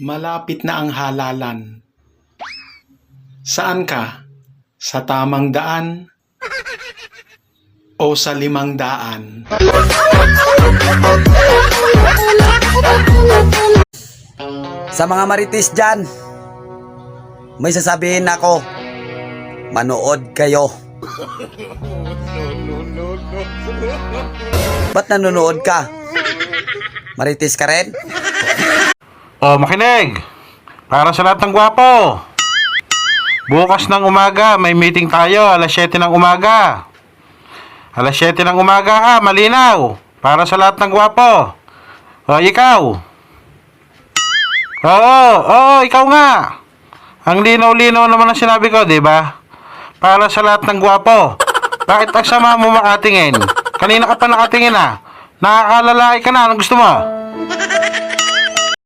Malapit na ang halalan. Saan ka? Sa tamang daan o sa 500? Sa mga marites dyan, may sasabihin ako, manood kayo. Ba't nanonood ka? Marites ka rin? Oh, makinig! Para sa lahat ng gwapo! Bukas ng umaga, may meeting tayo, alas 7 ng umaga. Alas 7 ng umaga ha, malinaw. Para sa lahat ng gwapo. O, ikaw? Oo, ikaw nga. Ang linaw-linaw naman ang sinabi ko, di ba? Para sa lahat ng gwapo. Bakit ang sama mo makatingin? Kanina ka pa nakatingin ha. Nakakalalaki ka na, anong gusto mo?